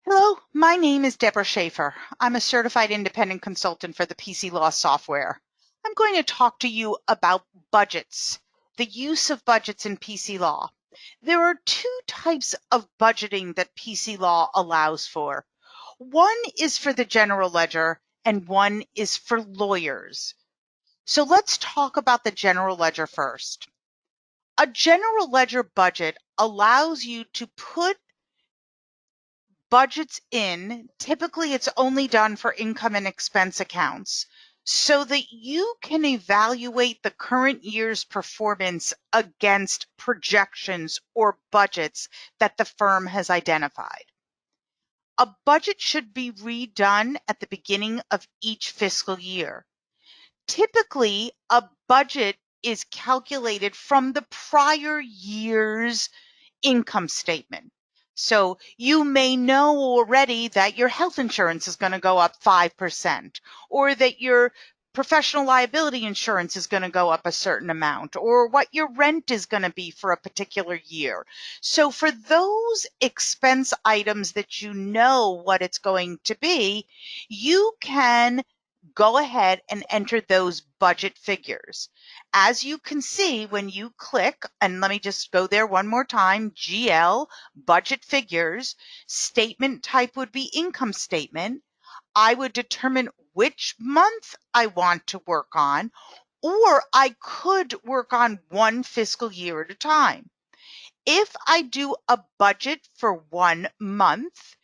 Hello, my name is Deborah Schaefer. I'm a certified independent consultant for the PCLaw software. I'm going to talk to you about budgets, the use of budgets in PCLaw. There are two types of budgeting that PCLaw allows for. One is for the general ledger and one is for lawyers. So let's talk about the general ledger first. A general ledger budget allows you to put budgets in. Typically, it's only done for income and expense accounts so that you can evaluate the current year's performance against projections or budgets that the firm has identified. A budget should be redone at the beginning of each fiscal year. Typically, a budget is calculated from the prior year's income statement. So you may know already that your health insurance is going to go up 5%, or that your professional liability insurance is going to go up a certain amount, or what your rent is going to be for a particular year. So for those expense items that you know what it's going to be, you can go ahead and enter those budget figures. As you can see, when you click, and let me just go there one more time, GL, budget figures, statement type would be income statement. I would determine which month I want to work on, or I could work on one fiscal year at a time. If I do a budget for 1 month,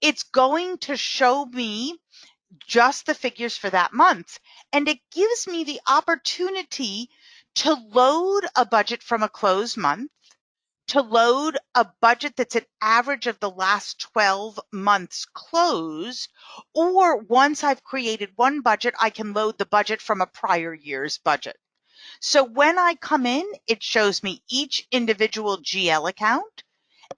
it's going to show me just the figures for that month. And it gives me the opportunity to load a budget from a closed month, to load a budget that's an average of the last 12 months closed, or once I've created one budget, I can load the budget from a prior year's budget. So when I come in, it shows me each individual GL account,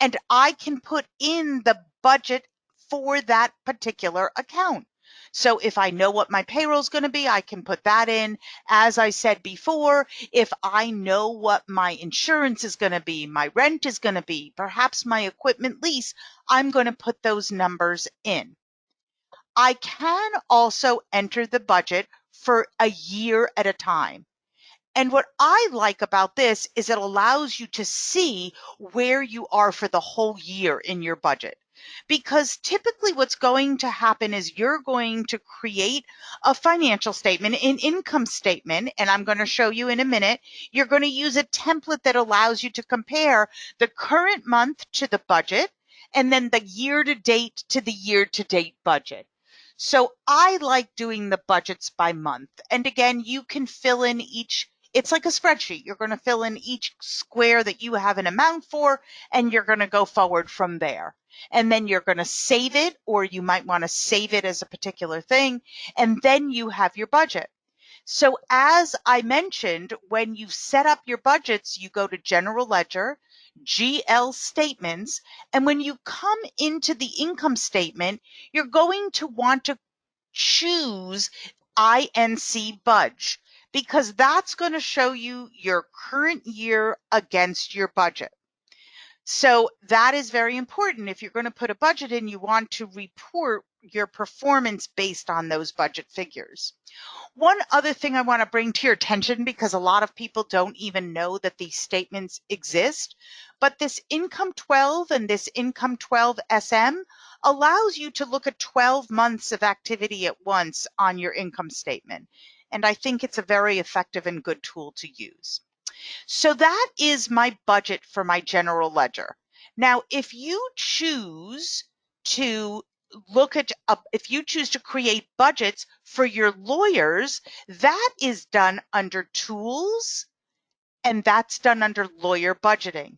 and I can put in the budget for that particular account. So if I know what my payroll is going to be, I can put that in. As I said before, if I know what my insurance is going to be, my rent is going to be, perhaps my equipment lease, I'm going to put those numbers in. I can also enter the budget for a year at a time. And what I like about this is it allows you to see where you are for the whole year in your budget. Because typically what's going to happen is you're going to create a financial statement, an income statement, and I'm going to show you in a minute. You're going to use a template that allows you to compare the current month to the budget and then the year to date to the year to date budget. So I like doing the budgets by month. And again, you can fill in each. It's like a spreadsheet. You're going to fill in each square that you have an amount for, and you're going to go forward from there. And then you're going to save it, or you might want to save it as a particular thing, and then you have your budget. So as I mentioned, when you set up your budgets, you go to General Ledger, GL Statements, and when you come into the income statement, you're going to want to choose INC Budge, because that's going to show you your current year against your budget. So that is very important. If you're going to put a budget in, you want to report your performance based on those budget figures. One other thing I want to bring to your attention, because a lot of people don't even know that these statements exist, but this Income 12 and this Income 12 SM allows you to look at 12 months of activity at once on your income statement. And I think it's a very effective and good tool to use. So that is my budget for my general ledger. Now, if you choose to if you choose to create budgets for your lawyers, that is done under tools, and that's done under lawyer budgeting.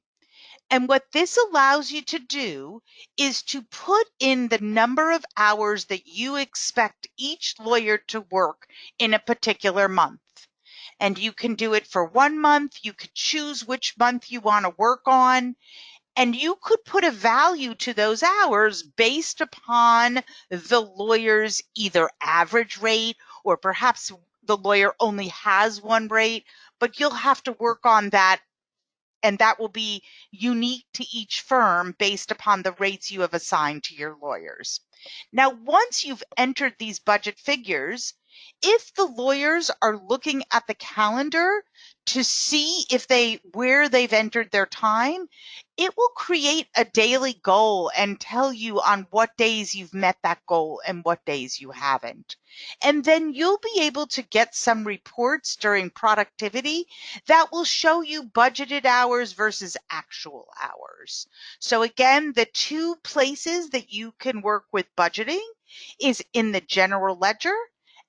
And what this allows you to do is to put in the number of hours that you expect each lawyer to work in a particular month. And you can do it for 1 month. You could choose which month you want to work on. And you could put a value to those hours based upon the lawyer's either average rate, or perhaps the lawyer only has one rate, but you'll have to work on that and that will be unique to each firm based upon the rates you have assigned to your lawyers. Now, once you've entered these budget figures, if the lawyers are looking at the calendar to see where they've entered their time, it will create a daily goal and tell you on what days you've met that goal and what days you haven't. And then you'll be able to get some reports during productivity that will show you budgeted hours versus actual hours. So again, the two places that you can work with budgeting is in the general ledger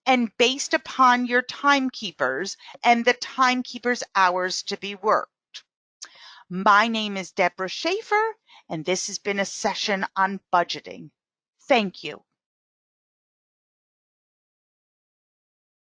and based upon your timekeepers and the timekeepers' hours to be worked. My name is Deborah Schaefer, and this has been a session on budgeting. Thank you.